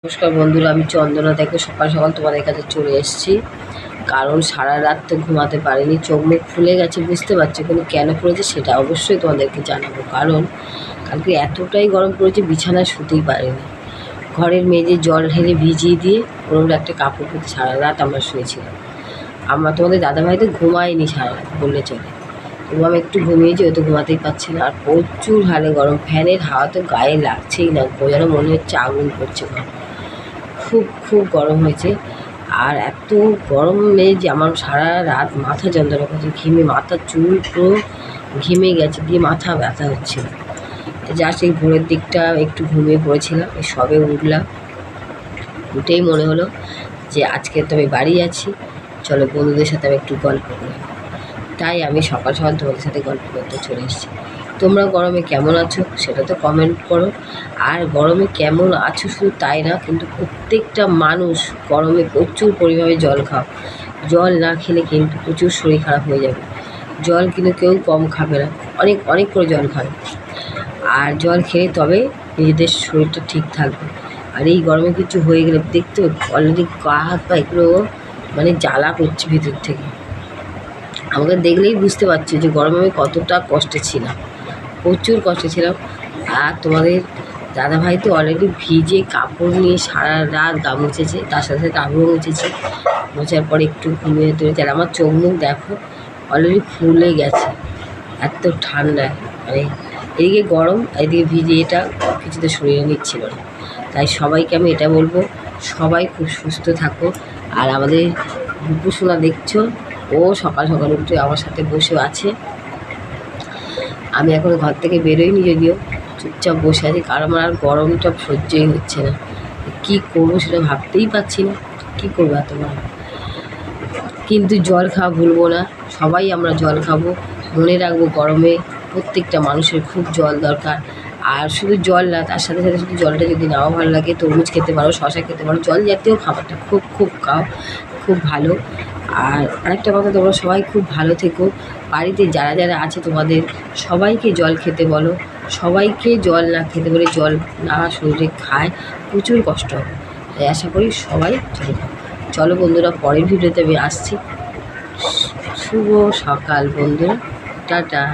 নমস্কার বন্ধুরা, আমি চন্দনা। দেখো সকাল সকাল তোমাদের কাছে চলে এসেছি, কারণ সারা রাত তো ঘুমাতে পারিনি, চোখ মুখ ফুলে গেছে, বুঝতে পারছো, কিন্তু কেন ফুলেছে সেটা অবশ্যই তোমাদেরকে জানাবো। কারণ কালকে এতটাই গরম পড়েছে, বিছানায় শুতেই পারিনি। ঘরের মেঝে জল ঢেলে ভিজিয়ে দিয়ে ওর একটা কাপড় পরে সারা রাত আমরা শুয়েছিলাম। তোমাদের দাদাভাই তো ঘুমায়নি সারা রাত বললে চলে, তবু আমি একটু ঘুমিয়েছি, ও তো ঘুমাতেই পারছি না। আর প্রচুর হারে গরম, ফ্যানের হাওয়া তো গায়ে লাগছেই না, যেন মনে হচ্ছে আগুন পড়ছে। খুব খুব গরম হয়েছে। আর এত গরম নেই যে আমার সারা রাত মাথা যন্ত্রণা করছে, ঘিমে মাথার চুল পুরো ঘিমে গেছে, দিয়ে মাথা ব্যথা হচ্ছিল। যা সেই ভোরের দিকটা একটু ঘুমিয়ে পড়েছিলাম, সবে উঠলাম। উঠেই মনে হলো যে আজকে তো আমি বাড়ি আছি, চলো বন্ধুদের সাথে আমি একটু গল্প করি। তাই আমি সকাল সকাল তোমাদের সাথে গল্প করতে চলে এসেছি। তোমরা গরমে কেমন আছো সেটা তো কমেন্ট করো। আর গরমে কেমন আছো শুধু তাই না, কিন্তু প্রত্যেকটা মানুষ গরমে প্রচুর পরিমাণে জল খাও। জল না খেলে কিন্তু প্রচুর শরীর খারাপ হয়ে যাবে। জল কিন্তু কেউ কম খাবে না, অনেক অনেক করে জল খাবে। আর জল খেলে তবে নিজেদের শরীরটা ঠিক থাকবে। আর এই গরমে কিছু হয়ে গেলে দেখতে অলরেডি গা হাত পা এগুলো মানে জ্বালা করছে ভিতর থেকে। আমাকে দেখলেই বুঝতে পারছি যে গরমে আমি কতটা কষ্টে ছিলাম, প্রচুর কষ্টে ছিলাম। আর তোমাদের দাদাভাই তো অলরেডি ভিজে কাপড় নিয়ে সারা রাত গা মুছেছে, তার সাথে সাথে আমিও মুছেছি। মোছার পরে একটু ঘুমিয়ে তুলেছে। আর আমার চোখ মুখ দেখো অলরেডি ফুলে গেছে, এত ঠান্ডায়। মানে এদিকে গরম, এদিকে ভিজে, এটা কিছুতে শরীরে নিচ্ছিল না। তাই সবাইকে আমি এটা বলবো, সবাই খুব সুস্থ থাকো। আর আমাদের রূপসোনা দেখছো, ও সকাল সকাল উঠে আমার সাথে বসে আছে। আমি এখন ঘর থেকে বেরোইনি, যদিও চুপচাপ বসে আছি, কারণ আমার আর গরমটা সহ্যই হচ্ছে না। কী করবো সেটা ভাবতেই পারছি না, কী করবো এত গরম। কিন্তু জল খাওয়া ভুলবো না, সবাই আমরা জল খাবো। মনে রাখবো গরমে প্রত্যেকটা মানুষের খুব জল দরকার। আর শুধু জল না, তার সাথে সাথে শুধু জলটা যদি নাও ভালো লাগে, তরমুজ খেতে পারো, শশা খেতে পারো, জল জাতীয় খাবারটা খুব খুব খাও, খুব ভালো। আর আরেকটা কথা, তোমরা সবাই খুব ভালো থেকো। বাড়িতে যারা যারা আছে তোমাদের সবাইকে জল খেতে বলো, সবাইকে জল না খেতে বলে, জল না শরীরে খায় প্রচুর কষ্ট হবে। তাই আশা করি সবাই জল খাও। চলো বন্ধুরা, পরের ভিডিওতে আমি আসছি। শুভ সকাল বন্ধুরা, টাটা।